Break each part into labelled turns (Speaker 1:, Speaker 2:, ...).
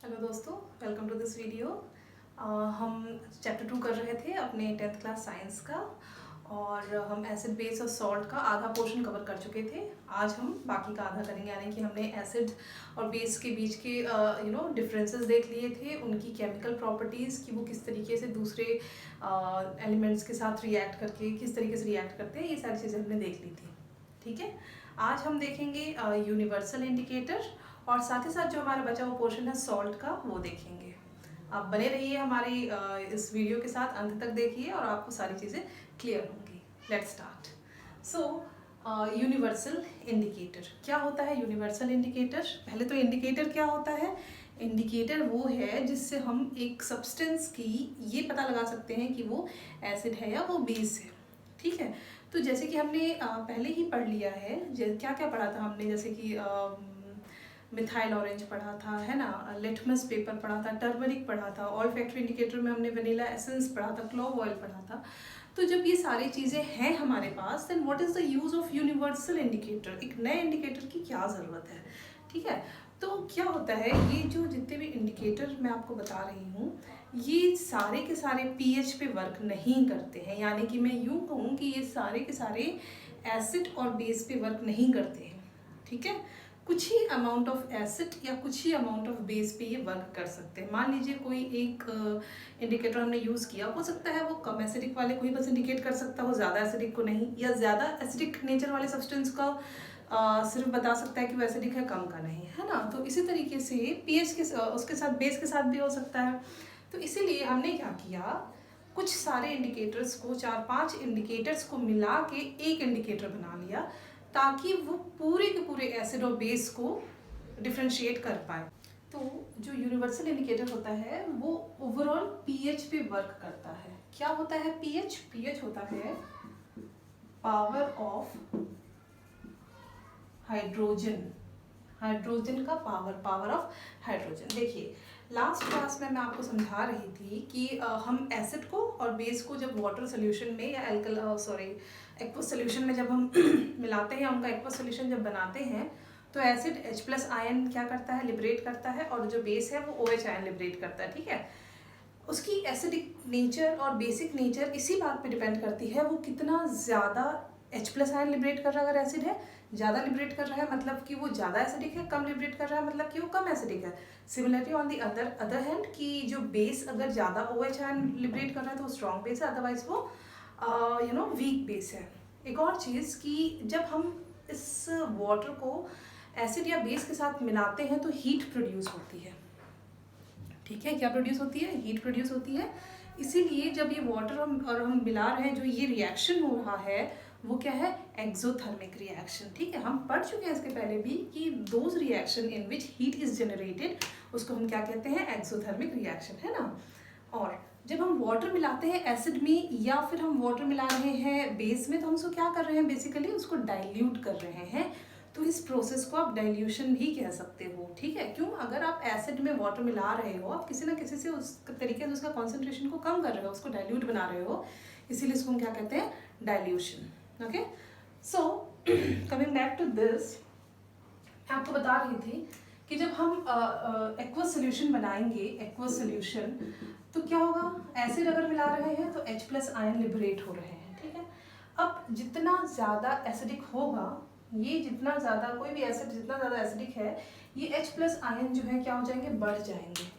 Speaker 1: Hello दोस्तों, welcome to this video. हम chapter 2 कर रहे थे अपने 10th क्लास साइंस का, और हम एसिड बेस और सॉल्ट का आधा पोर्शन कवर कर चुके थे। आज हम बाकी का आधा करेंगे, यानी कि हमने एसिड और बेस के बीच के डिफरेंसेस देख लिए थे, उनकी केमिकल प्रॉपर्टीज़ कि वो किस तरीके से दूसरे एलिमेंट्स के साथ रिएक्ट करके किस तरीके से रिएक्ट करते हैं, ये सारी चीज़ें हमने देख ली थी। ठीक है, आज हम देखेंगे यूनिवर्सल इंडिकेटर, और साथ ही साथ जो हमारा बचा हुआ पोर्शन है सॉल्ट का वो देखेंगे। आप बने रहिए हमारी इस वीडियो के साथ, अंत तक देखिए और आपको सारी चीज़ें क्लियर होंगी। Let's start. So universal indicator क्या होता है? यूनिवर्सल इंडिकेटर, पहले तो इंडिकेटर क्या होता है? इंडिकेटर वो है जिससे हम एक सब्सटेंस की ये पता लगा सकते हैं कि वो एसिड है या वो बेस है। ठीक है, तो जैसे कि हमने पहले ही पढ़ लिया है, क्या क्या पढ़ा था हमने, जैसे कि मिथाइल ऑरेंज पढ़ा था, है ना, लिटमस पेपर पढ़ा था, टर्मरिक पढ़ा था, ऑल फैक्ट्री इंडिकेटर में हमने वनीला एसेंस पढ़ा था, क्लोव ऑयल पढ़ा था। तो जब ये सारी चीज़ें हैं हमारे पास, then what is the use of universal indicator? एक नए इंडिकेटर की क्या ज़रूरत है? ठीक है, तो क्या होता है, ये जो जितने भी इंडिकेटर मैं आपको बता रही हूँ, ये सारे के सारे पीएच पे वर्क नहीं करते हैं। यानी कि मैं यूँ कहूँ कि ये सारे के सारे एसिड और बेस पे वर्क नहीं करते हैं। ठीक है, कुछ ही अमाउंट ऑफ एसिड या कुछ ही अमाउंट ऑफ बेस पे ये वर्क कर सकते हैं। मान लीजिए कोई एक इंडिकेटर हमने यूज़ किया, हो सकता है वो कम एसिडिक वाले को ही बस इंडिकेट कर सकता हो, ज़्यादा एसिडिक को नहीं, या ज़्यादा एसिडिक नेचर वाले सब्सटेंस का सिर्फ बता सकता है कि वो एसिडिक है, कम का नहीं, है ना। तो इसी तरीके से पीएच के उसके साथ बेस के साथ भी हो सकता है। तो इसीलिए हमने क्या किया, कुछ सारे इंडिकेटर्स को, 4-5 इंडिकेटर्स को मिला के एक इंडिकेटर बना लिया, ताकि वो पूरे के पूरे एसिड और बेस को डिफ्रेंशिएट कर पाए। तो जो यूनिवर्सल इंडिकेटर होता है वो ओवरऑल पीएच पे वर्क करता है। क्या होता है पीएच? पीएच होता है पावर ऑफ हाइड्रोजन, हाइड्रोजन का पावर ऑफ हाइड्रोजन। देखिए, लास्ट क्लास में मैं आपको समझा रही थी कि हम एसिड को और बेस को जब वाटर सोल्यूशन में या एक्वस सोल्यूशन में जब हम मिलाते हैं, उनका एक्वस सोल्यूशन जब बनाते हैं, तो एसिड H+ आयन क्या करता है, लिबरेट करता है, और जो बेस है वो OH आयन लिबरेट करता है। ठीक है, उसकी एसिडिक नेचर और बेसिक नेचर इसी बात पे डिपेंड करती है, वो कितना ज़्यादा H+ आयन लिबरेट कर रहा है। अगर एसिड है, ज़्यादा लिबरेट कर रहा है मतलब कि वो ज़्यादा एसिडिक है, कम लिबरेट कर रहा है मतलब कि वो कम एसिडिक है। Similarly on the other hand, कि जो बेस अगर ज़्यादा OH आयन लिबरेट कर रहा है तो वो स्ट्रॉन्ग बेस है, अदरवाइज वो वीक बेस है। एक और चीज़ कि जब हम इस वाटर को एसिड या बेस के साथ मिलाते हैं तो हीट प्रोड्यूस होती है। ठीक है, क्या प्रोड्यूस होती है? हीट प्रोड्यूस होती है। इसीलिए जब ये वाटर हम मिला रहे हैं, जो ये रिएक्शन हो रहा है वो क्या है? Exothermic reaction. ठीक है, हम पढ़ चुके हैं इसके पहले भी कि those reaction in which heat is generated, उसको हम क्या कहते हैं? एक्सोथर्मिक रिएक्शन, है ना। और जब हम वाटर मिलाते हैं एसिड में या फिर हम वाटर मिला रहे हैं बेस में, तो हम उसको क्या कर रहे हैं? बेसिकली उसको डाइल्यूट कर रहे हैं। तो इस प्रोसेस को आप डाइल्यूशन भी कह सकते हो। ठीक है, क्यों? अगर आप एसिड में वाटर मिला रहे हो, आप किसी ना किसी से उस तरीके से उसका कॉन्सेंट्रेशन को कम कर रहे हो, उसको डाइल्यूट बना रहे हो, इसीलिए इसको हम क्या कहते हैं? Dilution. Okay, so coming back to this, मैं आपको बता रही थी कि जब हम एक्वस सोल्यूशन बनाएंगे, एक्वस सोल्यूशन, तो क्या होगा? एसिड अगर मिला रहे हैं तो H+ आयन लिबरेट हो रहे हैं। ठीक है, अब जितना ज़्यादा एसिडिक होगा, ये जितना ज़्यादा, कोई भी एसिड जितना ज़्यादा एसिडिक है, ये H+ आयन जो है क्या हो जाएंगे? बढ़ जाएंगे।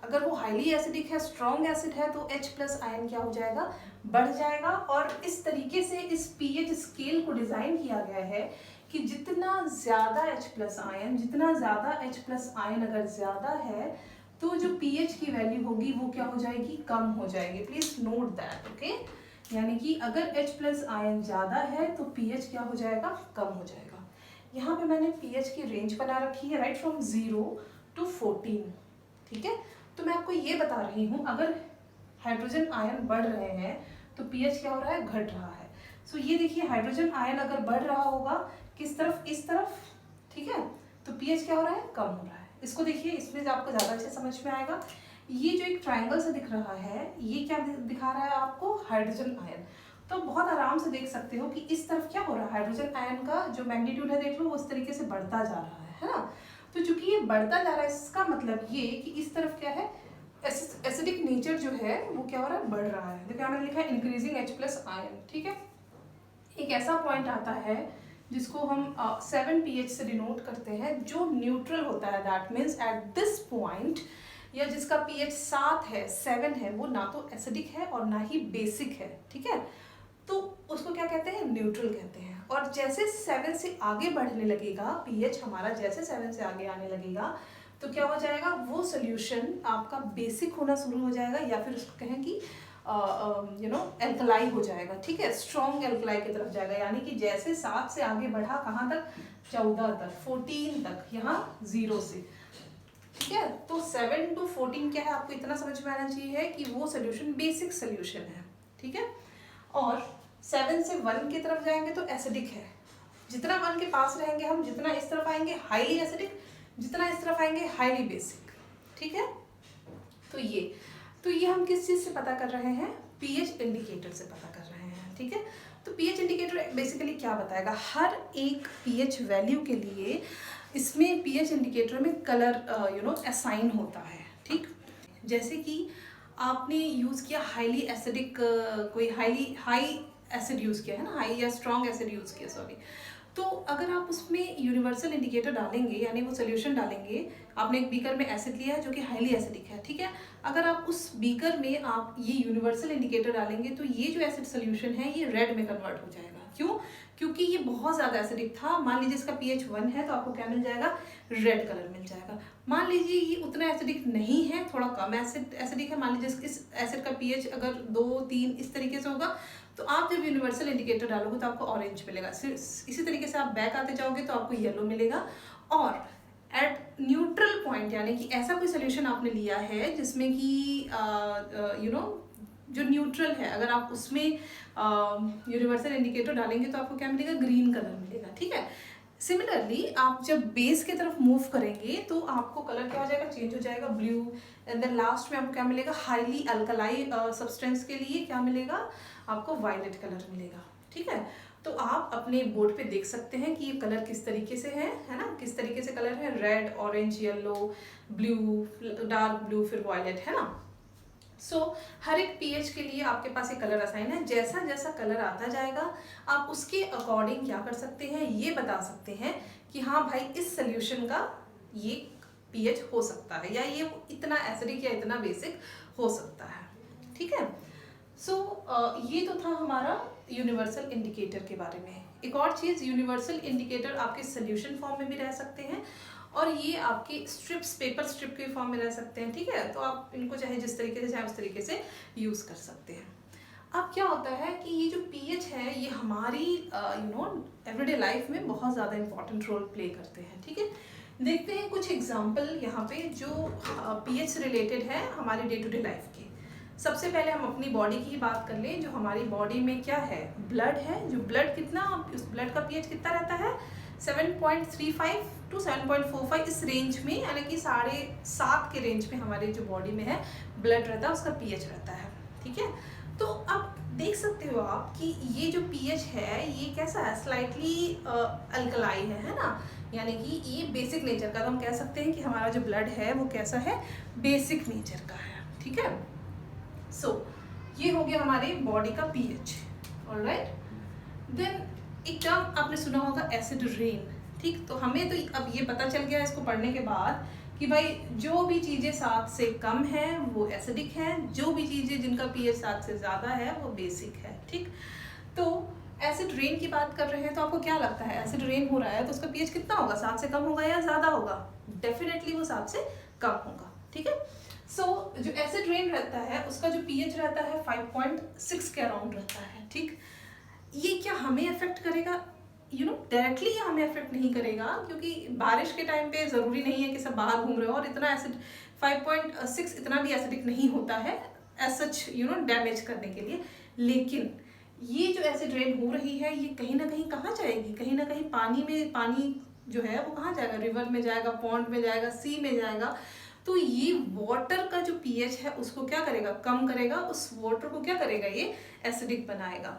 Speaker 1: अगर वो हाईली एसिडिक है, स्ट्रॉन्ग एसिड है, तो H+ आयन क्या हो जाएगा? बढ़ जाएगा। और इस तरीके से इस पीएच स्केल को डिज़ाइन किया गया है कि जितना ज़्यादा H+ आयन, जितना ज़्यादा H+ आयन अगर ज़्यादा है, तो जो पीएच की वैल्यू होगी वो क्या हो जाएगी? कम हो जाएगी। Please note that. ओके, यानी कि अगर H+ आयन ज़्यादा है तो पीएच क्या हो जाएगा? कम हो जाएगा। यहाँ पे मैंने पीएच की रेंज बना रखी है, राइट फ्रॉम 0 to 14। ठीक है, तो मैं आपको ये बता रही हूँ, अगर हाइड्रोजन आयन बढ़ रहे हैं तो पीएच क्या हो रहा है? घट रहा है। सो ये देखिए, हाइड्रोजन आयन अगर बढ़ रहा होगा किस तरफ? इस तरफ। ठीक है, तो पीएच क्या हो रहा है? कम हो रहा है। इसको देखिए, इसमें आपको ज़्यादा अच्छे समझ में आएगा। ये जो एक ट्राइंगल से दिख रहा है, ये क्या दिखा रहा है आपको? Hydrogen ion. तो बहुत आराम से देख सकते हो कि इस तरफ क्या हो रहा है? हाइड्रोजन आयन का जो मैग्नीट्यूड है, देख लो, वो उस तरीके से बढ़ता जा रहा है ना। तो चूंकि ये बढ़ता जा रहा है, इसका मतलब ये कि इस तरफ क्या है, एसिडिक नेचर जो है वो क्या हो रहा है, बढ़ रहा है। देखो मैंने लिखा है इंक्रीजिंग H+ आयन, ठीक है। एक ऐसा पॉइंट आता है जिसको हम 7 pH से डिनोट करते हैं, जो न्यूट्रल होता है। That means at this point, या जिसका pH 7 है, 7 है, वो ना तो एसिडिक है और ना ही बेसिक है, ठीक है। तो उसको क्या कहते हैं, न्यूट्रल कहते हैं। और जैसे 7 से आगे बढ़ने लगेगा pH हमारा, जैसे 7 से आगे आने लगेगा तो क्या हो जाएगा, वो सोल्यूशन आपका बेसिक होना शुरू हो जाएगा, या फिर उसको कहें कि एल्कलाई हो जाएगा, ठीक है, स्ट्रॉन्ग एल्कलाई की तरफ जाएगा। यानी कि जैसे 7 से आगे बढ़ा कहाँ तक, 14 तक, 14 तक, यहाँ 0 से, ठीक है। तो 7 to 14 क्या है, आपको इतना समझ में आना चाहिए कि वो सोल्यूशन बेसिक सोल्यूशन है, ठीक है। और 7 से 1 की तरफ जाएंगे तो एसिडिक है। जितना 1 के पास रहेंगे हम, जितना इस तरफ आएंगे हाईली एसिडिक, जितना इस तरफ आएंगे हाईली बेसिक, ठीक है। तो ये हम किस चीज़ से पता कर रहे हैं, pH इंडिकेटर से पता कर रहे हैं, ठीक है। तो pH इंडिकेटर बेसिकली क्या बताएगा, हर एक pH वैल्यू के लिए इसमें pH इंडिकेटर में कलर असाइन होता है, ठीक। जैसे कि आपने यूज़ किया हाईली एसिडिक, कोई हाई एसिड यूज़ किया है ना, हाई या स्ट्रॉन्ग एसिड यूज़ किया, सॉरी। तो अगर आप उसमें यूनिवर्सल इंडिकेटर डालेंगे, यानी वो सोल्यूशन डालेंगे, आपने एक बीकर में एसिड लिया है जो कि हाईली एसिडिक है, ठीक है। अगर आप उस बीकर में आप ये यूनिवर्सल इंडिकेटर डालेंगे तो ये जो एसिड सोल्यूशन है ये रेड में कन्वर्ट हो जाएगा। क्यों? क्योंकि ये बहुत ज़्यादा एसिडिक था। मान लीजिए इसका pH 1 है तो आपको क्या मिल जाएगा, रेड कलर मिल जाएगा। मान लीजिए ये उतना एसिडिक नहीं है, थोड़ा कम एसिडिक है, मान लीजिए इस एसिड का pH अगर 2, 3 इस तरीके से होगा, तो आप जब यूनिवर्सल इंडिकेटर डालोगे तो आपको ऑरेंज मिलेगा। इसी तरीके से आप बैक आते जाओगे तो आपको येलो मिलेगा। और एट न्यूट्रल पॉइंट, यानी कि ऐसा कोई सोल्यूशन आपने लिया है जिसमें कि जो न्यूट्रल है, अगर आप उसमें यूनिवर्सल इंडिकेटर डालेंगे तो आपको क्या मिलेगा, ग्रीन कलर मिलेगा, ठीक है। सिमिलरली आप जब बेस की तरफ मूव करेंगे तो आपको कलर क्या हो जाएगा, चेंज हो जाएगा, ब्लू। एंड देन लास्ट में आपको क्या मिलेगा, हाईली अल्कलाई सब्सटेंस के लिए क्या मिलेगा, आपको वायलेट कलर मिलेगा, ठीक है। तो आप अपने बोर्ड पे देख सकते हैं कि ये कलर किस तरीके से है ना, किस तरीके से कलर है, red, orange, yellow, blue, dark blue, फिर वायलेट, है ना। सो हर एक pH के लिए आपके पास एक कलर असाइन है। जैसा जैसा कलर आता जाएगा आप उसके अकॉर्डिंग क्या कर सकते हैं, ये बता सकते हैं कि हाँ भाई इस सोल्यूशन का ये pH हो सकता है, या ये इतना एसिडिक या इतना बेसिक हो सकता है, ठीक है। सो ये तो था हमारा यूनिवर्सल इंडिकेटर के बारे में। एक और चीज़, यूनिवर्सल इंडिकेटर आपके सोल्यूशन फॉर्म में भी रह सकते हैं और ये आपके स्ट्रिप्स, पेपर स्ट्रिप के फॉर्म में रह सकते हैं, ठीक है। तो आप इनको चाहे जिस तरीके से चाहे उस तरीके से यूज़ कर सकते हैं। अब क्या होता है कि ये जो pH है ये हमारी एवरीडे लाइफ में बहुत ज़्यादा इंपॉर्टेंट रोल प्ले करते हैं, ठीक है। देखते हैं कुछ एग्जाम्पल यहाँ पे जो pH से रिलेटेड है हमारी डे टू डे लाइफ के। सबसे पहले हम अपनी बॉडी की ही बात कर लें। जो हमारी बॉडी में क्या है, ब्लड है। जो ब्लड कितना, उस ब्लड का pH कितना रहता है, 7.35 to 7.45 इस रेंज में, यानी कि 7.5 के रेंज में हमारे जो बॉडी में है ब्लड रहता है, उसका pH रहता है, ठीक है। तो अब देख सकते हो आप कि ये जो pH है ये कैसा है, स्लाइटली अल्कलाई है ना, यानी कि ये बेसिक नेचर का। तो हम कह सकते हैं कि हमारा जो ब्लड है वो कैसा है, बेसिक नेचर का है, ठीक है। सो ये हो गया हमारे बॉडी का pH, ऑलराइट। देन एक टर्म आपने सुना होगा एसिड रेन, ठीक। तो हमें तो अब ये पता चल गया इसको पढ़ने के बाद कि भाई जो भी चीज़ें 7 से कम है वो एसिडिक है, जो भी चीज़ें जिनका pH 7 से ज़्यादा है वो बेसिक है, ठीक। तो एसिड रेन की बात कर रहे हैं तो आपको क्या लगता है, एसिड रेन हो रहा है तो उसका pH कितना होगा, 7 से कम होगा या ज़्यादा होगा? डेफिनेटली वो 7 से कम होगा, ठीक है। सो जो एसिड रेन रहता है उसका जो pH रहता है 5.6 के अराउंड रहता है, ठीक। ये क्या हमें अफेक्ट करेगा, डायरेक्टली ये हमें अफेक्ट नहीं करेगा, क्योंकि बारिश के टाइम पे ज़रूरी नहीं है कि सब बाहर घूम रहे हो, और इतना एसिड 5.6 इतना भी एसिडिक नहीं होता है एज सच डैमेज करने के लिए। लेकिन ये जो एसिड रेन हो रही है ये कहीं ना कहीं कहाँ जाएगी, कहीं ना कहीं पानी में, पानी जो है वो कहाँ जाएगा, रिवर में जाएगा, पॉन्ड में जाएगा, सी में जाएगा। तो ये वाटर का जो pH है उसको क्या करेगा, कम करेगा, उस वाटर को क्या करेगा, ये एसिडिक बनाएगा।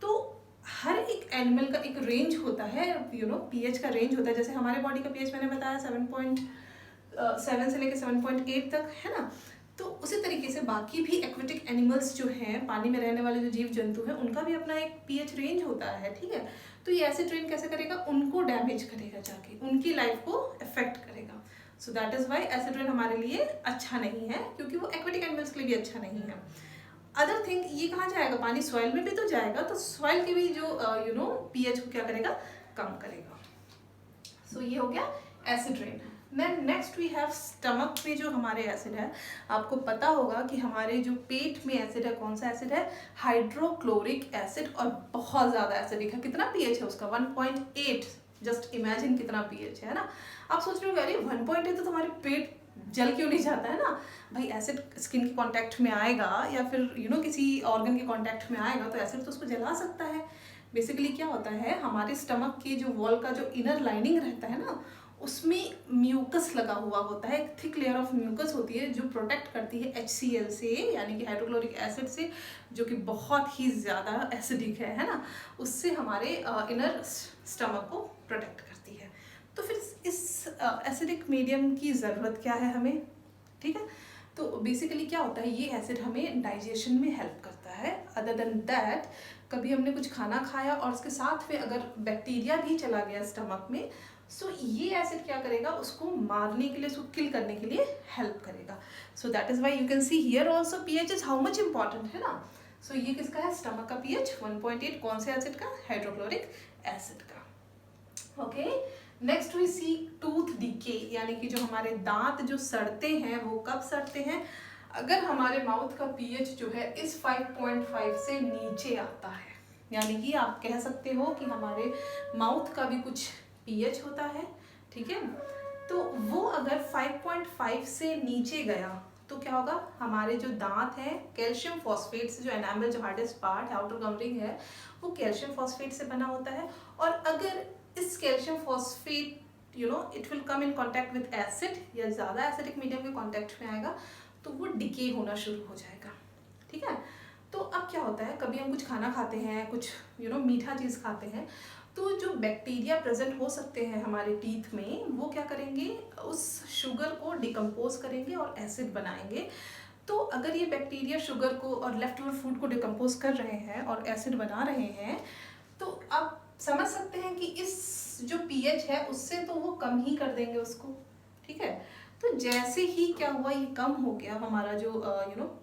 Speaker 1: तो हर एक एनिमल का एक रेंज होता है, पीएच का रेंज होता है। जैसे हमारे बॉडी का पीएच मैंने बताया 7.7 से लेकर 7.8 तक है ना। तो उसी तरीके से बाकी भी एक्वेटिक एनिमल्स जो हैं, पानी में रहने वाले जो जीव जंतु हैं, उनका भी अपना एक पीएच रेंज होता है, ठीक है। तो ये एसिड रेन कैसे करेगा, उनको डैमेज करेगा, जाके उनकी लाइफ को इफेक्ट करेगा। So that is why acid rain हमारे लिए अच्छा नहीं है, क्योंकि वो एक्वेटिक एनिमल्स के लिए भी अच्छा नहीं है। अदर थिंग, ये कहाँ जाएगा, पानी सॉइल में भी तो जाएगा, तो सॉइल के भी जो पीएच को क्या करेगा, कम करेगा। सो ये हो गया acid rain. Then next we have stomach में जो हमारे एसिड है, आपको पता होगा कि हमारे जो पेट में एसिड है, कौन सा एसिड है, हाइड्रोक्लोरिक एसिड, और बहुत ज़्यादा एसिडिक है। कितना पीएच है उसका, 1.8। जस्ट इमेजिन कितना पीएच है ना। आप सोच रहे हो अरे 1.8 तो तुम्हारे पेट जल क्यों नहीं जाता है ना भाई। एसिड स्किन के कांटेक्ट में आएगा या फिर किसी ऑर्गन के कांटेक्ट में आएगा तो एसिड तो उसको जला सकता है। बेसिकली क्या होता है, हमारे स्टमक के जो वॉल का जो इनर लाइनिंग रहता है ना, उसमें म्यूकस लगा हुआ होता है, एक थिक लेयर ऑफ म्यूकस होती है जो प्रोटेक्ट करती है HCl से, यानी कि हाइड्रोक्लोरिक एसिड से, जो कि बहुत ही ज़्यादा एसिडिक है ना। उससे हमारे इनर स्टमक को प्रोटेक्ट करती है। तो फिर इस एसिडिक मीडियम की ज़रूरत क्या है हमें, ठीक है। तो बेसिकली क्या होता है, ये एसिड हमें डाइजेशन में हेल्प करता है। अदर देन दैट, कभी हमने कुछ खाना खाया और उसके साथ में अगर बैक्टीरिया भी चला गया स्टमक में, सो ये एसिड क्या करेगा, उसको मारने के लिए, उसको किल करने के लिए हेल्प करेगा। So that is why you can see here also pH is how much important है ना। सो ये किसका है, स्टमक का पीएच 1.8, कौन से एसिड का, हाइड्रोक्लोरिक एसिड का। Okay, next we see tooth decay, यानी कि जो हमारे दांत जो सड़ते हैं, वो कब सड़ते हैं, अगर हमारे माउथ का पीएच जो है इस 5.5 से नीचे आता है। यानी कि आप कह सकते हो कि हमारे माउथ का भी कुछ पीएच होता है, ठीक है। तो वो अगर 5.5 से नीचे गया तो क्या होगा, हमारे जो दांत हैं, कैल्शियम फॉस्फेट से, जो एनामल, जो हार्डेस्ट पार्ट है, आउटर कवरिंग है, वो कैल्शियम फॉस्फेट से बना होता है। और अगर इस calcium phosphate it will come in contact with acid, या ज़्यादा एसिडिक मीडियम के कांटेक्ट में आएगा, तो वो डिके होना शुरू हो जाएगा, ठीक है। तो अब क्या होता है, कभी हम कुछ खाना खाते हैं, कुछ मीठा चीज़ खाते हैं, तो जो बैक्टीरिया प्रेजेंट हो सकते हैं हमारे टीथ में, वो क्या करेंगे, उस शुगर को डिकम्पोज करेंगे और एसिड बनाएंगे। तो अगर ये बैक्टीरिया शुगर को और लेफ्ट ओवर फूड को डिकम्पोज कर रहे हैं और एसिड बना रहे हैं, तो आप समझ सकते हैं कि इस जो पीएच है उससे तो वो कम ही कर देंगे उसको, ठीक है। तो जैसे ही क्या हुआ, ये कम हो गया, हमारा जो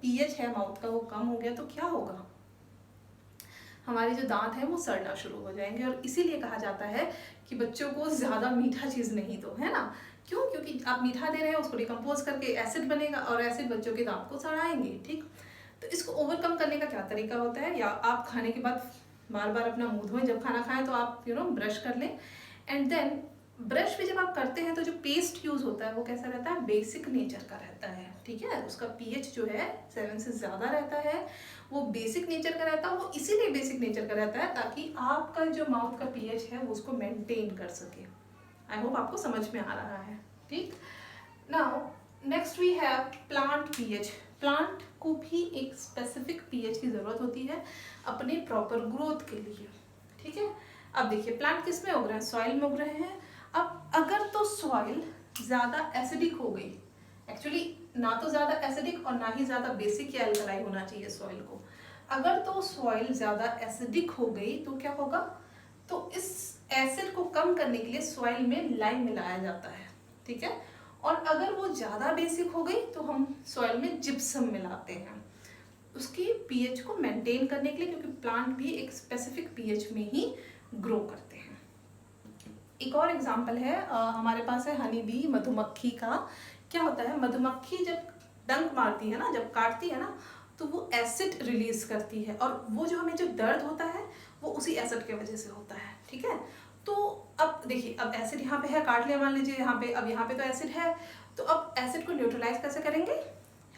Speaker 1: पीएच है माउथ का वो कम हो गया, तो क्या होगा, हमारे जो दांत हैं वो सड़ना शुरू हो जाएंगे। और इसीलिए कहा जाता है कि बच्चों को ज़्यादा मीठा चीज़ नहीं दो, है ना। क्यों, क्योंकि आप मीठा दे रहे हैं, उसको डिकम्पोज करके एसिड बनेगा और एसिड बच्चों के दांत को सड़ाएंगे, ठीक। तो इसको ओवरकम करने का क्या तरीका होता है, या आप खाने के बाद बार बार अपना मुंह धोएं, जब खाना खाएं तो आप ब्रश कर लें। एंड देन ब्रश भी जब आप करते हैं तो जो पेस्ट यूज़ होता है वो कैसा रहता है, बेसिक नेचर का रहता है, ठीक है। उसका पीएच जो है 7 से ज़्यादा रहता है, वो बेसिक नेचर का रहता है। वो इसीलिए बेसिक नेचर का रहता है ताकि आपका जो माउथ का पीएच है वो उसको मेंटेन कर सके। आई होप आपको समझ में आ रहा है, ठीक। Now next we have plant pH. Plant को भी एक स्पेसिफिक पीएच की ज़रूरत होती है अपने प्रॉपर ग्रोथ के लिए, ठीक है। अब देखिए, प्लांट किस में उग रहे हैं, सॉइल में उग रहे हैं। अब अगर तो सॉइल ज़्यादा एसिडिक हो गई, एक्चुअली ना तो ज़्यादा एसिडिक और ना ही ज़्यादा बेसिक या एल्कलाइन होना चाहिए सॉइल को, अगर तो सॉइल ज़्यादा एसिडिक हो गई तो क्या होगा, तो इस एसिड को कम करने के लिए सॉइल में लाइम मिलाया जाता है, ठीक है। और अगर वो ज़्यादा बेसिक हो गई तो हम सॉइल में जिप्सम मिलाते हैं उसकी पीएच को मेंटेन करने के लिए, क्योंकि प्लांट भी एक स्पेसिफिक पीएच में ही ग्रो करते हैं। एक और एग्जांपल है हमारे पास है हनी बी, मधुमक्खी का। क्या होता है, मधुमक्खी जब डंक मारती है ना, जब काटती है ना, तो वो एसिड रिलीज करती है, और वो जो हमें जो दर्द होता है वो उसी एसिड की वजह से होता है, ठीक है। तो अब देखिए, अब एसिड यहाँ पे है, काट लिया मान लीजिए यहाँ पे, अब यहाँ पे तो एसिड है, तो अब एसिड को न्यूट्रलाइज कैसे करेंगे,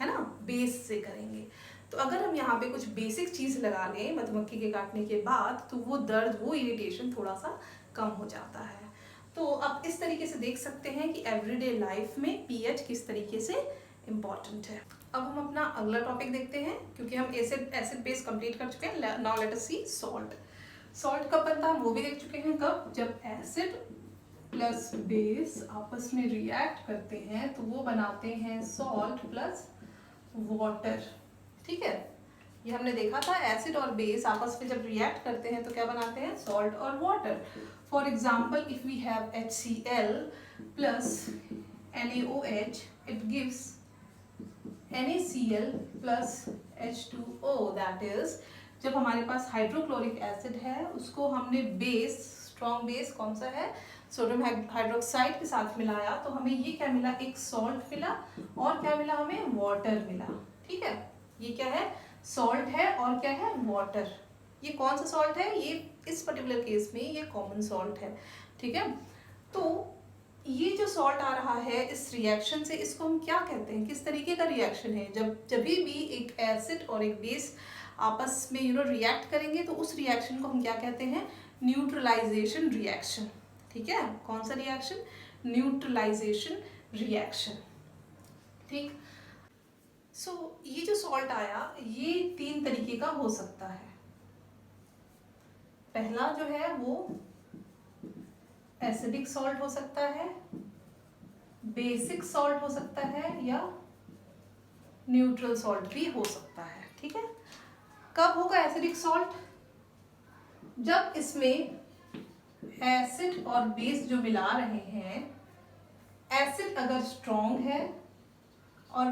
Speaker 1: है ना, बेस से करेंगे। तो अगर हम यहाँ पे कुछ बेसिक चीज़ लगा लें मधुमक्खी के काटने के बाद, तो वो दर्द, वो इरिटेशन थोड़ा सा कम हो जाता है। तो आप इस तरीके से देख सकते हैं कि एवरीडे लाइफ में पीएच किस तरीके से इम्पॉर्टेंट है। अब हम अपना अगला टॉपिक देखते हैं, क्योंकि हम एसिड बेस कंप्लीट कर चुके हैं। नाउ लेट अस सी सॉल्ट। सॉल्ट कब बनता है वो भी देख चुके हैं, कब, जब एसिड प्लस बेस आपस में रिएक्ट करते हैं तो वो बनाते हैं सॉल्ट प्लस वाटर। ठीक है, ये हमने देखा था, एसिड और बेस आपस में जब रिएक्ट करते हैं तो क्या बनाते हैं, सॉल्ट और water. For example if we have HCl plus NaOH, it gives NaCl plus H2O, that is जब हमारे पास हाइड्रोक्लोरिक एसिड है उसको हमने बेस, स्ट्रॉन्ग बेस कौन सा है, सोडियम हाइड्रोक्साइड के साथ मिलाया तो हमें ये क्या मिला, एक सॉल्ट मिला और क्या मिला, हमें वाटर मिला। ठीक है, ये क्या है, सॉल्ट है और क्या है, वाटर। ये कौन सा सॉल्ट है, ये इस पर्टिकुलर केस में ये कॉमन सॉल्ट है। ठीक है, तो ये जो सॉल्ट आ रहा है इस रिएक्शन से, इसको हम क्या कहते हैं, किस तरीके का रिएक्शन है, जब भी एक एसिड और एक बेस आपस में रिएक्ट करेंगे तो उस रिएक्शन को हम क्या कहते हैं, न्यूट्रलाइजेशन रिएक्शन। ठीक है, कौन सा रिएक्शन, न्यूट्रलाइजेशन रिएक्शन। ठीक, सो ये जो सॉल्ट आया ये 3 तरीके का हो सकता है। पहला जो है वो एसिडिक सॉल्ट हो सकता है, बेसिक सॉल्ट हो सकता है, या न्यूट्रल सॉल्ट भी हो सकता है। ठीक है, कब होगा एसिडिक सॉल्ट, जब इसमें एसिड और बेस जो मिला रहे हैं, एसिड अगर स्ट्रॉन्ग है और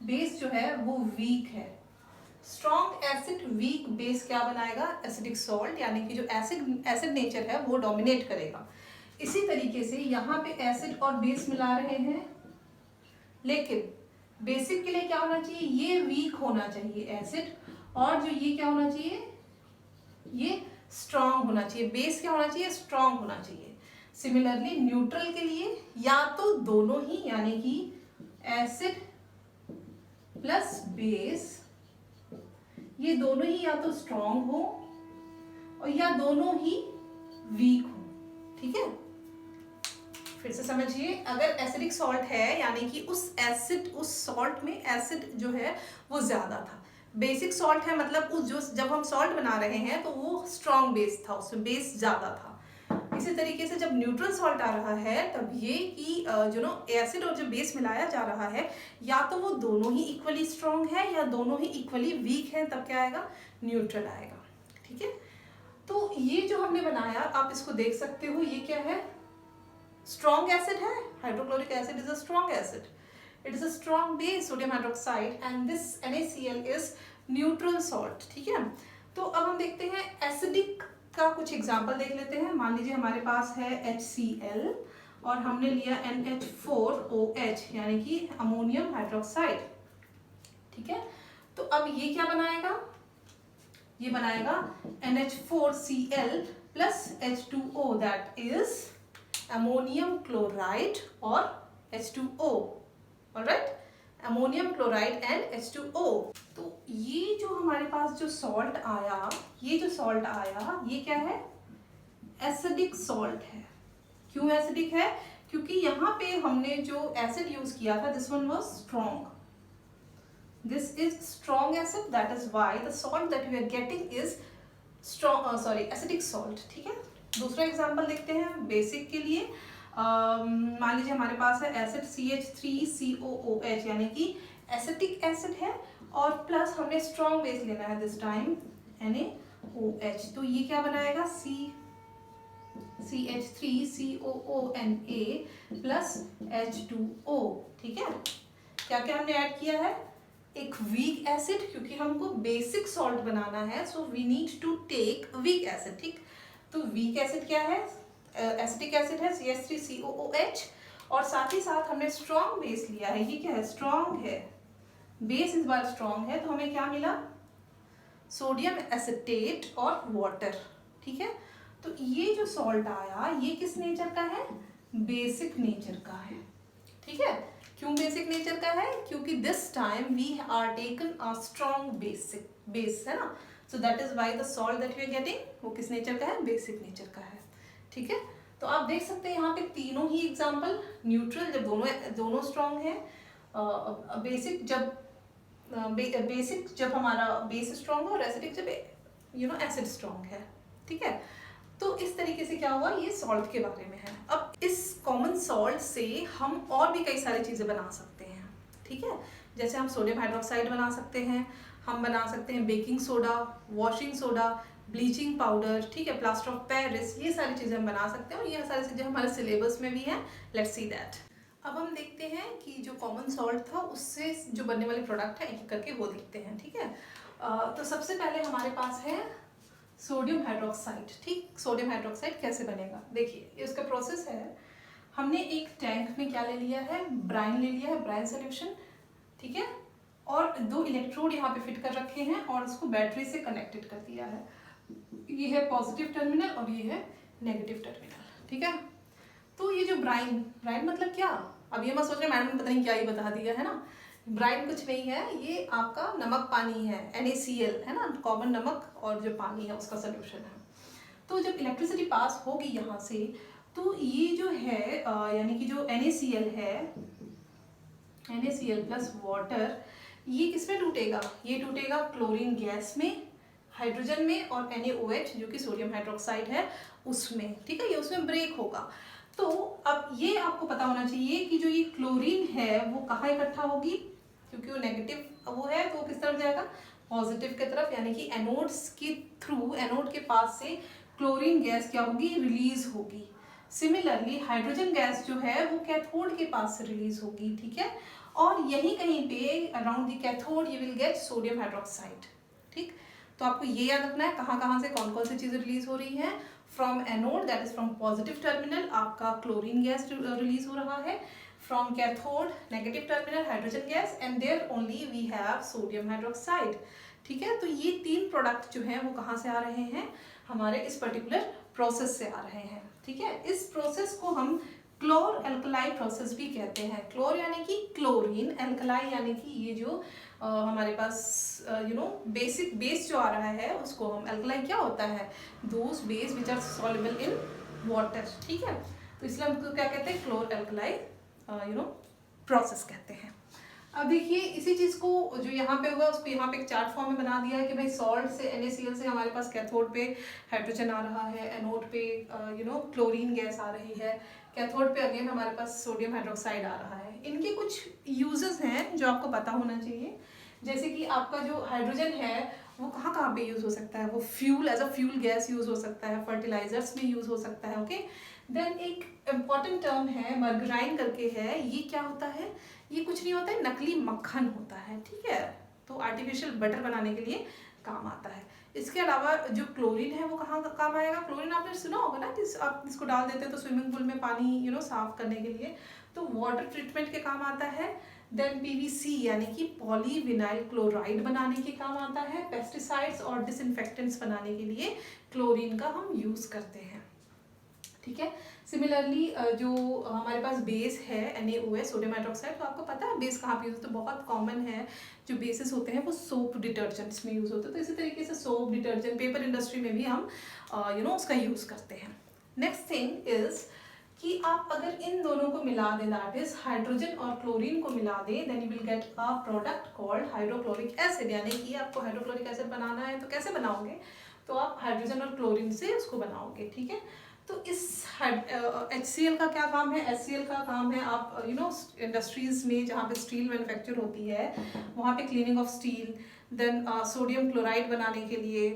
Speaker 1: बेस जो है वो वीक है। स्ट्रॉन्ग एसिड वीक बेस क्या बनाएगा, एसिडिक सॉल्ट, यानी कि जो एसिड नेचर है वो डोमिनेट करेगा। इसी तरीके से यहाँ पे एसिड और बेस मिला रहे हैं, लेकिन बेसिक के लिए क्या होना चाहिए, ये वीक होना चाहिए एसिड, और जो ये क्या होना चाहिए, ये स्ट्रॉन्ग होना चाहिए। बेस क्या होना चाहिए, स्ट्रॉन्ग होना चाहिए। सिमिलरली न्यूट्रल के लिए या तो दोनों ही, यानी कि एसिड प्लस बेस, ये दोनों ही या तो स्ट्रॉन्ग हो और या दोनों ही वीक हो। ठीक है, फिर से समझिए, अगर एसिडिक सॉल्ट है यानी कि उस सॉल्ट में एसिड जो है वो ज्यादा था। बेसिक सॉल्ट है मतलब जब हम सॉल्ट बना रहे हैं तो वो स्ट्रॉन्ग बेस था, उसमें बेस ज्यादा था। इसी तरीके से जब न्यूट्रल सॉल्ट आ रहा है तब ये कि एसिड और जो बेस मिलाया जा रहा है या तो वो दोनों ही इक्वली स्ट्रॉन्ग है या दोनों ही इक्वली वीक है, तब क्या आएगा, न्यूट्रल आएगा। ठीक है, तो ये जो हमने बनाया आप इसको देख सकते हो, ये क्या है, स्ट्रॉन्ग एसिड है, hydrochloric acid is a strong acid, it is a strong base sodium hydroxide, and this NaCl is neutral salt. ठीक है, तो अब हम देखते हैं एसिडिक का कुछ एग्जाम्पल देख लेते हैं। मान लीजिए हमारे पास है HCl और हमने लिया NH4OH यानी कि अमोनियम हाइड्रोक्साइड। ठीक है, तो अब ये क्या बनाएगा, ये बनाएगा NH4Cl plus H2O, that is ammonium chloride और H2O। Alright, ammonium chloride and H2O। तो ये जो हमारे पास जो सॉल्ट आया, ये जो सॉल्ट आया ये क्या है, एसिडिक सॉल्ट है। क्यों एसिडिक है, क्योंकि यहाँ पे हमने जो एसिड यूज किया था this one was strong, this is strong acid, that is why the salt that we are getting is acidic salt. ठीक है, दूसरा एग्जांपल देखते हैं बेसिक के लिए। मान लीजिए हमारे पास है एसिड CH3COOH यानी कि एसिटिक एसिड है और प्लस हमने स्ट्रॉन्ग बेस लेना है दिस टाइम NaOH, तो ये क्या बनाएगा, CH3COONA प्लस H2O। ठीक है, क्या क्या हमने ऐड किया है, एक वीक एसिड, क्योंकि हमको बेसिक सॉल्ट बनाना है so we need to take weak acid. ठीक, तो वीक एसिड क्या है, एसिटिक एसिड है CH3COOH, और साथ ही साथ हमने स्ट्रॉन्ग बेस लिया है, ये क्या है, स्ट्रॉन्ग है, बेस इस बार स्ट्रॉन्ग है, तो हमें क्या मिला, सोडियम एसिटेट और वाटर। ठीक है, तो ये जो सॉल्ट आया ये किस नेचर का है, बेसिक नेचर का है। ठीक है, क्यों बेसिक नेचर का है, क्योंकि this time we are taken a strong base है ना, so that is why the salt that we are getting वो किस नेचर का है, बेसिक नेचर का है। ठीक है, तो आप देख सकते हैं यहाँ पे तीनों ही एग्जाम्पल, न्यूट्रल जब दोनों स्ट्रॉन्ग है, बेसिक जब हमारा बेस स्ट्रॉन्ग है, और एसिडिक जब एसिड स्ट्रॉन्ग है। ठीक है। तो इस तरीके से क्या हुआ, ये सॉल्ट के बारे में है। अब इस कॉमन सॉल्ट से हम और भी कई सारी चीज़ें बना सकते हैं, ठीक है। जैसे हम सोडियम हाइड्रोक्साइड बना सकते हैं, हम बना सकते हैं baking soda, washing soda, bleaching powder, ठीक है, प्लास्टर ऑफ पेरिस, ये सारी चीज़ें हम बना सकते हैं और ये सारी चीज़ें हमारे सिलेबस में भी हैं। Let's see that. अब हम देखते हैं कि जो कॉमन सॉल्ट था उससे जो बनने वाले प्रोडक्ट है एक एक करके वो देखते हैं, ठीक है। तो सबसे पहले हमारे पास है सोडियम हाइड्रोक्साइड, ठीक। सोडियम हाइड्रोक्साइड कैसे बनेगा, देखिए इसका प्रोसेस है, हमने एक टैंक में क्या ले लिया है, ब्राइन ले लिया है, ब्राइन सोल्यूशन, ठीक है, और 2 इलेक्ट्रोड यहाँ पे फिट कर रखे हैं और इसको बैटरी से कनेक्टेड कर दिया है। ये है पॉजिटिव टर्मिनल और ये है नेगेटिव टर्मिनल, ठीक है। तो ये जो ब्राइन, ब्राइन मतलब क्या, अब ये मत सोच रहे मैडम ने पता नहीं क्या ही बता दिया है ना। ब्राइन कुछ नहीं है, ये आपका नमक पानी है, NaCl है ना, कॉमन नमक और जो पानी है उसका सोल्यूशन है। तो जब इलेक्ट्रिसिटी पास होगी यहाँ से तो ये जो है यानी कि जो NaCl है, NaCl प्लस वाटर, ये किसमें टूटेगा, ये टूटेगा क्लोरीन गैस में, हाइड्रोजन में, और NaOH जो कि सोडियम हाइड्रोक्साइड है उसमें, ठीक है, ये उसमें ब्रेक होगा। तो अब ये आपको पता होना चाहिए कि जो ये क्लोरीन है वो कहाँ इकट्ठा होगी, क्योंकि वो नेगेटिव वो है तो वो किस तरफ जाएगा, पॉजिटिव की तरफ, यानी कि एनोड्स के थ्रू, एनोड के पास से क्लोरीन गैस क्या होगी, रिलीज होगी। सिमिलरली हाइड्रोजन गैस जो है वो कैथोड के पास से रिलीज होगी, ठीक है, और यहीं कहीं पे around the cathode you will gate sodium hydroxide, ठीक। तो आपको ये याद रखना है कहाँ कहाँ से कौन कौन सी चीज़ें रिलीज हो रही हैं। From anode that is from positive terminal आपका क्लोरीन गैस रिलीज हो रहा है, from cathode negative terminal hydrogen gas, and there only we have sodium hydroxide, ठीक है। तो ये 3 प्रोडक्ट जो हैं वो कहाँ से आ रहे हैं, हमारे इस पर्टिकुलर प्रोसेस से आ रहे हैं, ठीक है। इस प्रोसेस को हम क्लोर एल्कलाई प्रोसेस भी कहते हैं। क्लोर यानी कि क्लोरीन, एल्कलाई यानी कि ये जो हमारे पास बेसिक बेस जो आ रहा है उसको हम, एल्कलाई क्या होता है, those base which are soluble in water, ठीक है। तो इसलिए हम उसको क्या कहते हैं, क्लोर एल्कलाई प्रोसेस कहते हैं। अब देखिए इसी चीज़ को जो यहाँ पे होगा उसको यहाँ पे एक चार्ट फॉर्म में बना दिया है कि भाई सॉल्ट से NaCl से हमारे पास कैथोड पे हाइड्रोजन आ रहा है, एनोड पे क्लोरीन गैस आ रही है, कैथोड पे अगेन हमारे पास सोडियम हाइड्रोक्साइड आ रहा है। इनके कुछ यूजेस हैं जो आपको पता होना चाहिए, जैसे कि आपका जो हाइड्रोजन है वो कहाँ कहाँ पे यूज़ हो सकता है, वो fuel as a fuel gas use हो सकता है, फर्टिलाइजर्स में यूज़ हो सकता है, ओके। देन एक इम्पॉर्टेंट टर्म है मर्गराइन करके है, ये क्या होता है, ये कुछ नहीं होता है, नकली मक्खन होता है, ठीक है। तो आर्टिफिशियल बटर बनाने के लिए काम आता है। इसके अलावा जो क्लोरीन है वो कहाँ काम आएगा, क्लोरीन आपने सुना होगा ना कि आप इसको डाल देते हैं तो स्विमिंग पूल में पानी साफ करने के लिए, तो वाटर ट्रीटमेंट के काम आता है। देन PVC यानी कि पॉलीविनाइल क्लोराइड बनाने के काम आता है। पेस्टिसाइड्स और डिसइंफेक्टेंट्स बनाने के लिए क्लोरीन का हम यूज़ करते हैं, ठीक है। सिमिलरली जो हमारे पास बेस है NaOH सोडियम हाइड्रोक्साइड, तो आपको पता है बेस कहाँ पे यूज होता है, बहुत कॉमन है। जो बेसिस होते हैं वो सोप डिटर्जेंट्स में यूज होते हैं, तो इसी तरीके से सोप डिटर्जेंट, पेपर इंडस्ट्री में भी हम उसका यूज करते हैं। नेक्स्ट थिंग इज कि आप अगर इन दोनों को मिला दें, दैट इज हाइड्रोजन और क्लोरीन को मिला दें, then you will get a product called hydrochloric acid. यानी कि आपको हाइड्रोक्लोरिक एसिड बनाना है तो कैसे बनाओगे, तो आप हाइड्रोजन और क्लोरीन से उसको बनाओगे, ठीक है। तो इस HCl का क्या काम है, HCl का काम है आप इंडस्ट्रीज में जहाँ पे स्टील मैन्युफैक्चर होती है वहाँ पे cleaning of steel, then sodium chloride बनाने के लिए,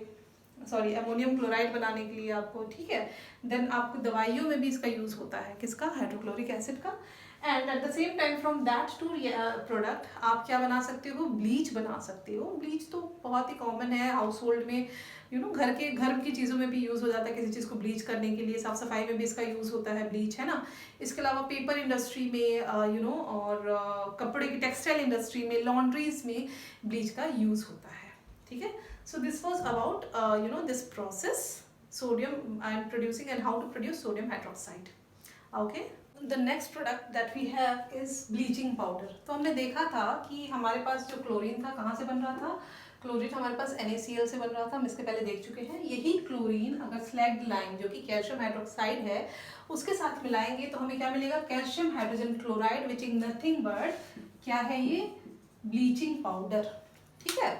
Speaker 1: सॉरी अमोनियम क्लोराइड बनाने के लिए आपको, ठीक है। देन आपको दवाइयों में भी इसका यूज़ होता है, किसका, हाइड्रोक्लोरिक एसिड का। And at the same time from that two product आप क्या बना सकते हो, ब्लीच बना सकते हो। ब्लीच तो बहुत ही कॉमन है हाउस होल्ड में, घर की चीज़ों में भी यूज़ हो जाता है, किसी चीज़ को ब्लीच करने के लिए, साफ सफाई में भी इसका यूज़ होता है ब्लीच, है ना। इसके अलावा पेपर इंडस्ट्री में और कपड़े की टेक्सटाइल इंडस्ट्री में, लॉन्ड्रीज में ब्लीच का यूज़ होता है, ठीक है। So this was about this process sodium I am producing and how to produce sodium hydroxide, okay. The next product that we have is bleaching powder. तो हमने देखा था कि हमारे पास जो क्लोरीन था कहाँ से बन रहा था, क्लोरीन हमारे पास NaCl से बन रहा था, हम इसके पहले देख चुके हैं। यही क्लोरीन अगर स्लैग्ड लाइम जो कि कैल्शियम हाइड्रोक्साइड है उसके साथ मिलाएंगे तो हमें क्या मिलेगा, calcium hydrogen chloride which is nothing but क्या है ये, ब्लीचिंग पाउडर, ठीक है।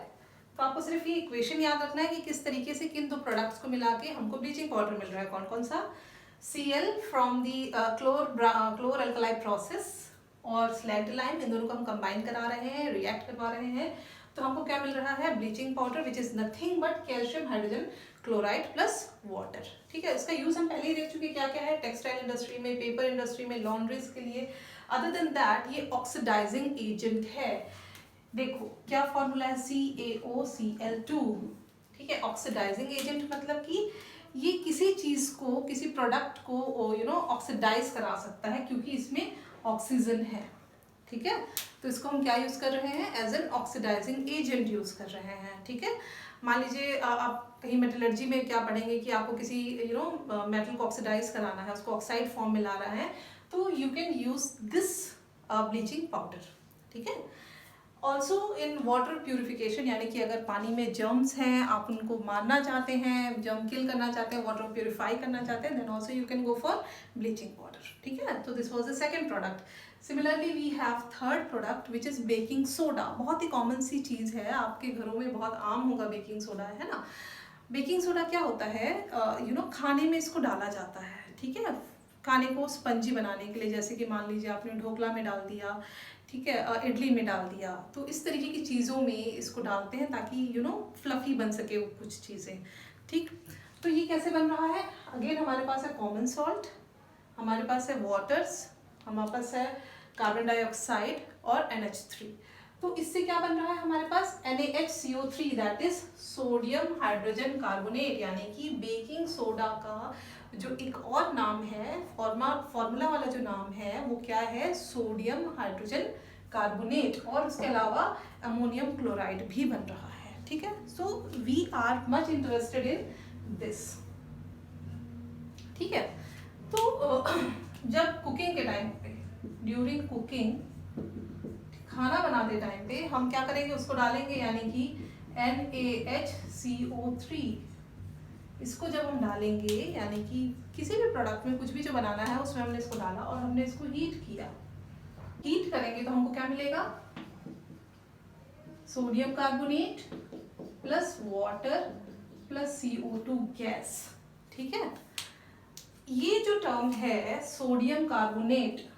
Speaker 1: तो आपको सिर्फ ये इक्वेशन याद रखना है कि किस तरीके से किन दो प्रोडक्ट्स को मिला के हमको ब्लीचिंग पाउडर मिल रहा है। कौन कौन सा? Cl from the chlor alkali process और स्लैग्ड लाइम, इन दोनों को हम कंबाइन करा रहे हैं, रिएक्ट करवा रहे हैं, तो हमको क्या मिल रहा है? Bleaching powder which is nothing but calcium hydrogen chloride plus water. ठीक है, इसका यूज हम पहले ही देख चुके क्या क्या है, टेक्सटाइल इंडस्ट्री में, पेपर इंडस्ट्री में, लॉन्ड्रीज के लिए। अदर देन दैट ये ऑक्सीडाइजिंग एजेंट है। देखो क्या फॉर्मूला है, CaOCl2। ठीक है, ऑक्सीडाइजिंग एजेंट मतलब कि ये किसी चीज को, किसी प्रोडक्ट को ऑक्सीडाइज करा सकता है क्योंकि इसमें ऑक्सीजन है। ठीक है, तो इसको हम क्या यूज कर रहे हैं? As an oxidising agent use कर रहे हैं। ठीक है, मान लीजिए आप कहीं मेटलर्जी में क्या पढ़ेंगे कि आपको किसी मेटल को ऑक्सीडाइज कराना है, उसको ऑक्साइड फॉर्म में ला रहा है, तो you can use this bleaching powder. ठीक है, ऑल्सो इन वाटर प्यूरिफिकेशन, यानी कि अगर पानी में जर्म्स हैं, आप उनको मारना चाहते हैं, जर्म किल करना चाहते हैं, वाटर प्यूरिफाई करना चाहते हैं, then also you can go for bleaching powder. ठीक है, तो this was the second product. Similarly we have third product which is baking soda. बहुत ही कॉमन सी चीज़ है, आपके घरों में बहुत आम होगा बेकिंग सोडा, है ना। बेकिंग सोडा क्या होता है? खाने में इसको डाला जाता है। ठीक है, खाने को स्पंजी बनाने के लिए, जैसे कि मान लीजिए आपने ढोकला में डाल दिया, ठीक है, इडली में डाल दिया, तो इस तरीके की चीज़ों में इसको डालते हैं ताकि फ्लफी बन सके वो कुछ चीज़ें। ठीक, तो ये कैसे बन रहा है? अगेन हमारे पास है कॉमन सॉल्ट, हमारे पास है वाटर्स, हमारे पास है कार्बन डाइऑक्साइड और NH3। तो इससे क्या बन रहा है हमारे पास? NaHCO3, that is sodium hydrogen carbonate, यानी कि बेकिंग सोडा का जो एक और नाम है, फॉर्मूला वाला जो नाम है वो क्या है? सोडियम हाइड्रोजन कार्बोनेट, और उसके अलावा अमोनियम क्लोराइड भी बन रहा है। ठीक है, so we are much interested in this. ठीक है, तो जब कुकिंग के टाइम पे, ड्यूरिंग कुकिंग, खाना बनाते टाइम पे हम क्या करेंगे? उसको डालेंगे, यानी कि NaHCO3। इसको जब हम डालेंगे, यानी कि किसी भी प्रोडक्ट में कुछ भी जो बनाना है उसमें हमने इसको डाला और हमने इसको हीट किया, हीट करेंगे तो हमको क्या मिलेगा? Sodium carbonate plus water plus CO2 gas. ठीक है, ये जो टर्म है सोडियम कार्बोनेट,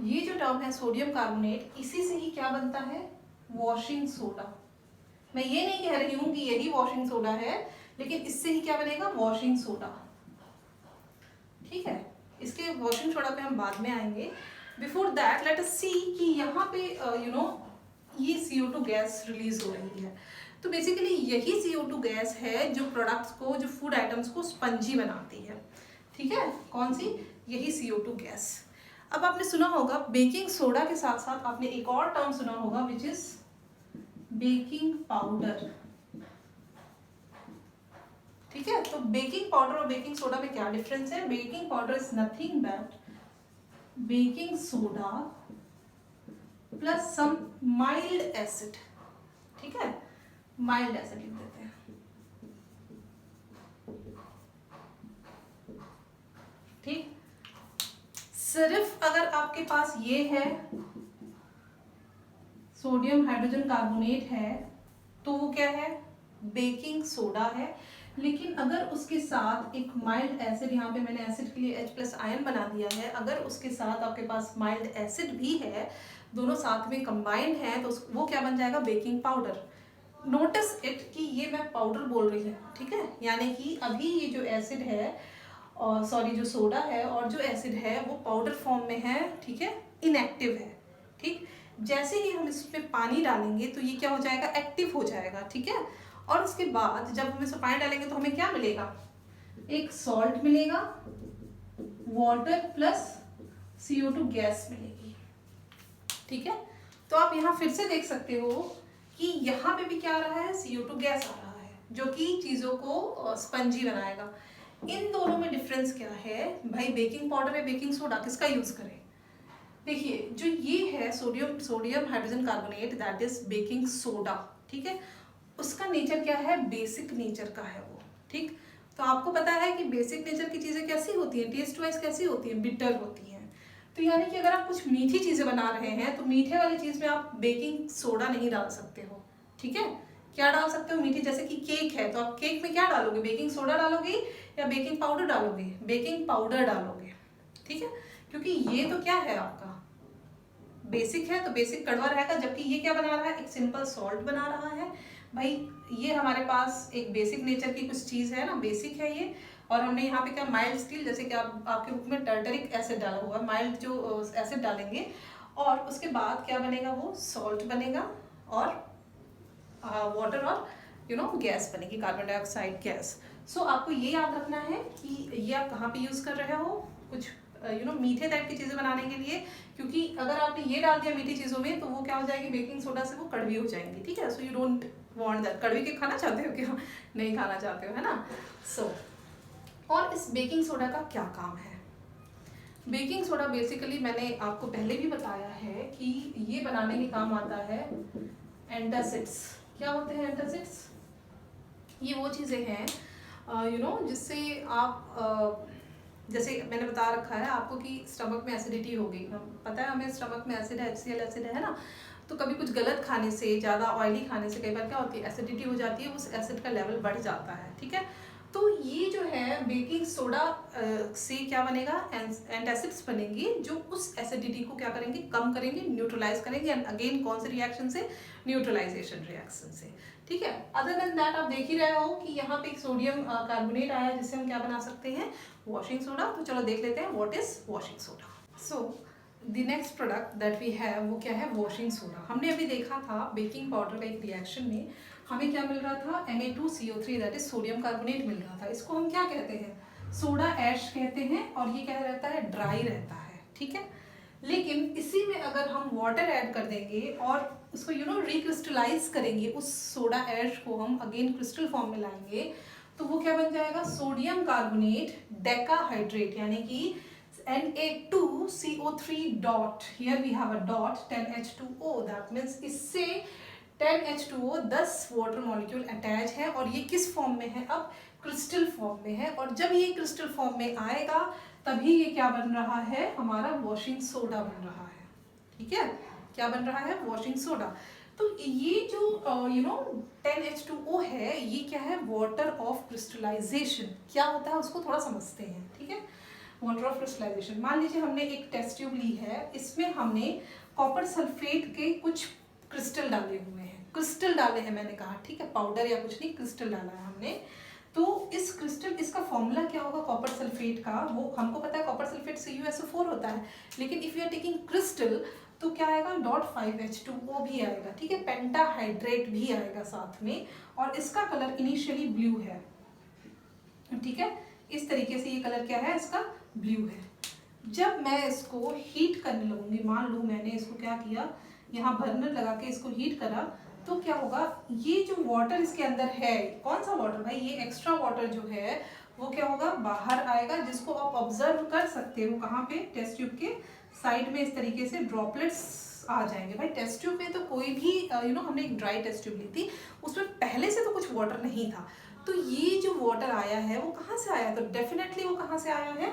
Speaker 1: ये जो टर्म है सोडियम कार्बोनेट, इसी से ही क्या बनता है? Washing soda. मैं ये नहीं कह रही हूं कि यही वॉशिंग सोडा है, लेकिन इससे ही क्या बनेगा? Washing soda. ठीक है, इसके वॉशिंग सोडा पे हम बाद में आएंगे। बिफोर दैट लेट अस सी कि यहाँ पे ये CO2 गैस रिलीज हो रही है। तो बेसिकली यही CO2 गैस है जो प्रोडक्ट्स को, जो फूड आइटम्स को स्पंजी बनाती है। ठीक है, कौन सी? यही CO2 गैस। अब आपने सुना होगा बेकिंग सोडा के साथ साथ आपने एक और टर्म सुना होगा विच इज बेकिंग पाउडर। ठीक है, तो बेकिंग पाउडर और बेकिंग सोडा में क्या डिफरेंस है? Baking powder is nothing but baking soda plus some mild acid. ठीक है, माइल्ड एसिड लिख देते हैं। ठीक, सिर्फ अगर आपके पास ये है सोडियम हाइड्रोजन कार्बोनेट है तो वो क्या है? बेकिंग सोडा है। लेकिन अगर उसके साथ एक माइल्ड एसिड, यहाँ पे मैंने एसिड के लिए H+ आयन बना दिया है, अगर उसके साथ आपके पास माइल्ड एसिड भी है, दोनों साथ में कंबाइंड है, तो वो क्या बन जाएगा? Baking powder. नोटिस इट कि ये मैं पाउडर बोल रही हूँ। ठीक है, यानी कि अभी ये जो एसिड है, और सॉरी जो सोडा है और जो एसिड है वो पाउडर फॉर्म में है। ठीक है, इनएक्टिव है। ठीक, जैसे ही हम इसमें पानी डालेंगे तो ये क्या हो जाएगा? एक्टिव हो जाएगा। ठीक है, और उसके बाद जब हम इसमें पानी डालेंगे तो हमें क्या मिलेगा? एक सॉल्ट मिलेगा, वाटर प्लस CO2 गैस मिलेगी। ठीक है, तो आप यहाँ फिर से देख सकते हो कि यहाँ पे भी क्या आ रहा है? CO2 गैस आ रहा है, जो कि चीज़ों को स्पंजी बनाएगा। इन दोनों में डिफरेंस क्या है भाई? बेकिंग पाउडर या बेकिंग सोडा, किसका यूज करें? देखिए, जो ये है sodium hydrogen carbonate, that is baking soda. ठीक है, उसका नेचर क्या है? बेसिक नेचर का है वो। ठीक, तो आपको पता है कि बेसिक नेचर की चीजें कैसी होती हैं? टेस्ट वाइज कैसी होती हैं? बिटर होती हैं। तो यानी कि अगर आप कुछ मीठी चीज़ें बना रहे हैं तो मीठे वाली चीज़ में आप बेकिंग सोडा नहीं डाल सकते हो, ठीक है। क्या डाल सकते हो मीठी, जैसे कि केक है तो आप केक में क्या डालोगे, बेकिंग सोडा डालोगे या बेकिंग पाउडर डालोगे, बेकिंग पाउडर डालोगे, ठीक है। क्योंकि ये तो क्या है आपका बेसिक है, तो बेसिक कड़वा रहेगा, जबकि ये क्या बना रहा है, एक सिंपल सॉल्ट बना रहा है। भाई ये हमारे पास एक बेसिक नेचर की कुछ चीज़ है ना, बेसिक है ये। और हमने यहाँ पे क्या माइल्ड स्टील, जैसे कि आपके बुक में टर्टरिक एसिड डाला हुआ है, माइल्ड जो एसिड डालेंगे, और उसके बाद क्या बनेगा, वो सॉल्ट बनेगा और वाटर और गैस बनेगी, कार्बन डाइऑक्साइड गैस। सो आपको ये याद रखना है कि ये आप कहाँ पे यूज़ कर रहे हो, कुछ मीठे टाइप की चीज़ें बनाने के लिए। क्योंकि अगर आपने ये डाल दिया मीठी चीज़ों में तो वो क्या हो जाएगी, बेकिंग सोडा से वो कड़वी हो जाएंगी, ठीक है। So you don't want that. कड़वी के खाना चाहते हो क्या, नहीं खाना चाहते हो, है ना। सो और इस बेकिंग सोडा का क्या काम है। बेकिंग सोडा बेसिकली मैंने आपको पहले भी बताया है कि ये बनाने के काम आता है एंटासिड्स। क्या होते हैं एंटासिड्स, ये वो चीज़ें हैं जिससे आप जैसे मैंने बता रखा है आपको कि स्टमक में एसिडिटी हो गई, पता है हमें स्टमक में एसिड है, HCl एसिड है ना। तो कभी कुछ गलत खाने से, ज़्यादा ऑयली खाने से कई बार क्या होती है, एसिडिटी हो जाती है, उस एसिड का लेवल बढ़ जाता है, ठीक है। तो ये जो है बेकिंग सोडा से क्या बनेगा, एंटासिड्स बनेंगी जो उस एसिडिटी को क्या करेंगे, कम करेंगे, न्यूट्रलाइज करेंगे। एंड अगेन कौन से रिएक्शन से, न्यूट्रलाइजेशन रिएक्शन से, ठीक है। अदर देन दैट आप देख ही रहे हो कि यहाँ पे एक सोडियम कार्बोनेट आया है जिससे हम क्या बना सकते हैं, वॉशिंग सोडा। तो चलो देख लेते हैं what is washing soda. So the next product that we have वो क्या है, वॉशिंग सोडा। हमने अभी देखा था बेकिंग पाउडर का एक रिएक्शन में हमें क्या मिल रहा था, Na2CO3 that is sodium carbonate मिल रहा था। इसको हम क्या कहते हैं, सोडा ऐश कहते हैं। और ये क्या रहता है, ड्राई रहता है, ठीक है। लेकिन इसी में अगर हम वाटर ऐड कर देंगे और उसको रिक्रिस्टलाइज करेंगे, उस सोडा ऐश को हम अगेन क्रिस्टल फॉर्म में लाएंगे, तो वो क्या बन जाएगा, सोडियम कार्बोनेट डेकाहाइड्रेट, यानी कि Na2CO3 dot, here we have a dot 10H2O, that means इससे 10H2O 10 वाटर मॉलिक्यूल अटैच है। और ये किस फॉर्म में है, अब क्रिस्टल फॉर्म में है। और जब ये क्रिस्टल फॉर्म में आएगा तभी ये क्या बन रहा है, हमारा वॉशिंग सोडा बन रहा है, ठीक है। क्या बन रहा है, वॉशिंग सोडा। तो ये जो 10H2O है, ये क्या है, वाटर ऑफ क्रिस्टलाइजेशन। क्या होता है उसको थोड़ा समझते हैं, ठीक है। वाटर ऑफ क्रिस्टलाइजेशन, मान लीजिए हमने एक टेस्ट ट्यूब ली है, इसमें हमने कॉपर सल्फेट के कुछ क्रिस्टल डाले हुए हैं, क्रिस्टल डाले हैं मैंने कहा, ठीक है, पाउडर या कुछ नहीं, क्रिस्टल डाला है हमने। तो इस क्रिस्टल, इसका फॉर्मूला क्या होगा कॉपर सल्फेट का, वो हमको पता है कॉपर सल्फेट CuSO4 होता है। लेकिन if you are taking crystal तो क्या आएगा, .5H2O भी आएगा, ठीक है, पेंटाहाइड्रेट भी आएगा साथ में। और इसका कलर इनिशियली ब्लू है, ठीक है। इस तरीके से ये कलर क्या है, इसका ब्लू है। जब मैं इसको हीट करने लगूंगी, मान लो मैंने इसको क्या किया, यहाँ बर्नर लगा के इसको हीट करा, तो क्या होगा, ये जो वाटर इसके अंदर है, कौन सा वाटर भाई, ये एक्स्ट्रा वाटर जो है वो क्या होगा, बाहर आएगा, जिसको आप ऑब्जर्व कर सकते हो कहाँ पे, टेस्ट ट्यूब के साइड में इस तरीके से ड्रॉपलेट्स आ जाएंगे। भाई टेस्ट ट्यूब में तो कोई भी हमने एक ड्राई टेस्ट ट्यूब ली थी, उसमें पहले से तो कुछ वाटर नहीं था। तो ये जो वाटर आया है वो कहाँ से आया, तो डेफिनेटली वो कहाँ से आया है,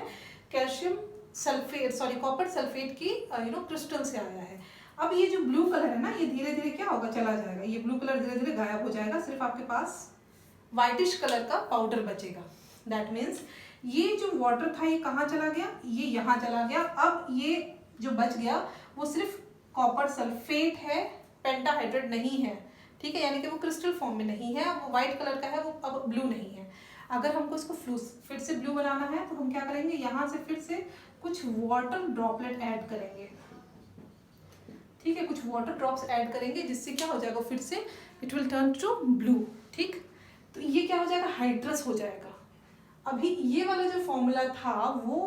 Speaker 1: calcium sulphate, sorry copper sulphate की क्रिस्टल से आया है। अब ये जो ब्लू कलर है ना, ये धीरे धीरे क्या होगा, चला जाएगा, ये ब्लू कलर धीरे धीरे गायब हो जाएगा, सिर्फ आपके पास व्हाइटिश कलर का पाउडर बचेगा। दैट मीन्स ये जो वाटर था ये कहाँ चला गया, ये यहाँ चला गया। अब ये जो बच गया वो सिर्फ कॉपर सल्फेट है, पेंटाहाइड्रेट नहीं है, ठीक है, यानी कि वो क्रिस्टल फॉर्म में नहीं है। अब वो व्हाइट कलर का है, वो अब ब्लू नहीं है। अगर हमको इसको फिर से ब्लू बनाना है तो हम क्या करेंगे, यहाँ से फिर से कुछ वाटर ड्रॉपलेट ऐड करेंगे, ठीक है, कुछ वाटर ड्रॉप्स ऐड करेंगे, जिससे क्या हो जाएगा, फिर से it will turn to blue, ठीक। तो ये क्या हो जाएगा, हाइड्रस हो जाएगा। अभी ये वाला जो फॉर्मूला था वो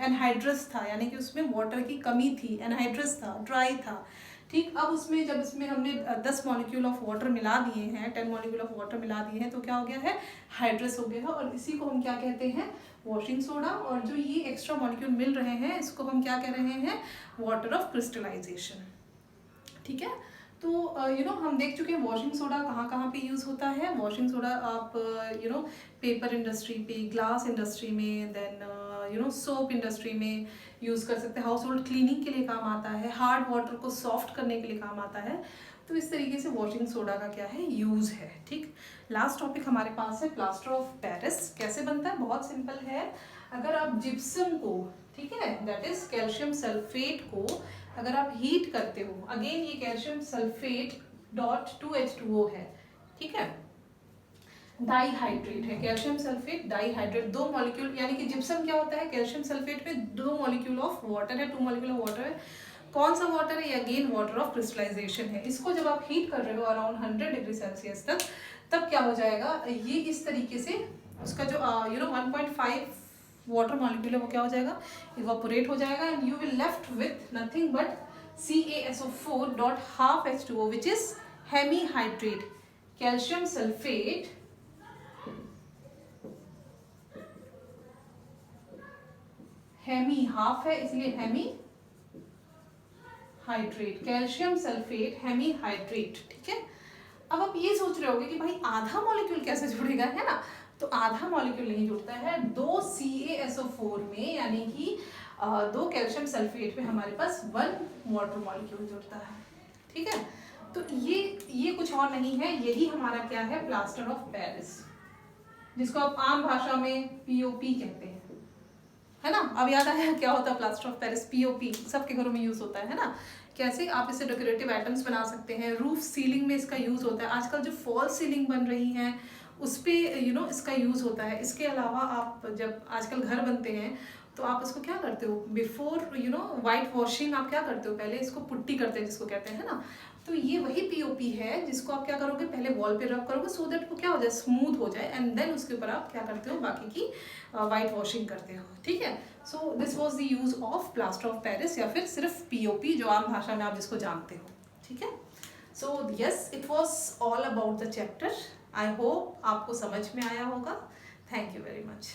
Speaker 1: एनहाइड्रस था, यानी कि उसमें वाटर की कमी थी, एनहाइड्रस था, ड्राई था, ठीक। अब उसमें जब इसमें हमने 10 मॉलिक्यूल ऑफ वाटर मिला दिए हैं, 10 मॉलिक्यूल ऑफ वाटर मिला दिए हैं, तो क्या हो गया है, हाइड्रस हो गया है। और इसी को हम क्या कहते हैं, वॉशिंग सोडा। और जो ये एक्स्ट्रा मॉलिक्यूल मिल रहे हैं इसको हम क्या कह रहे हैं, वाटर ऑफ क्रिस्टलाइजेशन, ठीक है। तो हम देख चुके हैं वॉशिंग सोडा कहाँ कहाँ पे यूज़ होता है। वॉशिंग सोडा आप पेपर इंडस्ट्री पे, ग्लास इंडस्ट्री में, देन सोप इंडस्ट्री में यूज़ कर सकते हैं, हाउस होल्ड क्लीनिंग के लिए काम आता है, हार्ड वाटर को सॉफ्ट करने के लिए काम आता है। तो इस तरीके से वॉशिंग सोडा का क्या है, यूज़ है। ठीक, लास्ट टॉपिक हमारे पास है प्लास्टर ऑफ पेरिस। कैसे बनता है, बहुत सिंपल है। अगर आप जिप्सम को, ठीक है, दैट इज कैल्शियम सल्फेट को अगर आप हीट करते हो, अगेन ये कैल्शियम सल्फेट डॉट 2H2O है, ठीक है, डाईहाइड्रेट है, कैल्शियम सल्फेट डाईहाइड्रेट, 2 मॉलिक्यूल, यानी कि जिप्सम क्या होता है, कैल्शियम सल्फेट में 2 मॉलिक्यूल ऑफ वाटर है, 2 मॉलिक्यूल ऑफ वाटर है। कौन सा वाटर है, ये अगेन वाटर ऑफ क्रिस्टलाइजेशन है। इसको जब आप हीट कर रहे हो अराउंड 100 डिग्री सेल्सियस तक, तब क्या हो जाएगा, ये इस तरीके से उसका जो 1.5 वाटर मॉलिक्यूल है वो क्या हो जाएगा, इवापोरेट हो जाएगा, and you will left with nothing but CaSO4 dot half H2O which is hemihydrate. Calcium sulphate hemi half है इसलिए hemi hydrate, calcium sulphate hemi hydrate, ठीक है। अब आप ये सोच रहे होगे कि भाई आधा मॉलिक्यूल कैसे जुड़ेगा, है ना, तो आधा मॉलिक्यूल नहीं जुड़ता है, 2 CaSO4 में, यानी कि 2 कैल्शियम सल्फेट में हमारे पास 1 वाटर मॉलिक्यूल जुड़ता है, ठीक है। तो ये कुछ और नहीं है, यही हमारा क्या है, प्लास्टर ऑफ पेरिस, जिसको आप आम भाषा में POP कहते हैं, है ना। अब याद आया क्या होता है प्लास्टर ऑफ पेरिस, POP सबके घरों में यूज होता है ना। कैसे आप इसे डेकोरेटिव आइटम्स बना सकते हैं, रूफ सीलिंग में इसका यूज होता है, आजकल जो फॉल सीलिंग बन रही हैं उस पे इसका यूज होता है। इसके अलावा आप जब आजकल घर बनते हैं तो आप इसको क्या करते हो, बिफोर वाइट वॉशिंग आप क्या करते हो, पहले इसको पुट्टी करते हैं जिसको कहते हैं, है ना। तो ये वही POP है जिसको आप क्या करोगे, पहले वॉल पे रब करोगे सो दैट वो क्या हो जाए, स्मूथ हो जाए, एंड देन उसके ऊपर आप क्या करते हो, बाकी की वाइट वॉशिंग करते हो, ठीक है। So this was the use of plaster of Paris, या फिर सिर्फ POP जो आम भाषा में आप जिसको जानते हो, ठीक है। So yes, it was all about the chapter. I hope आपको समझ में आया होगा। Thank you very much.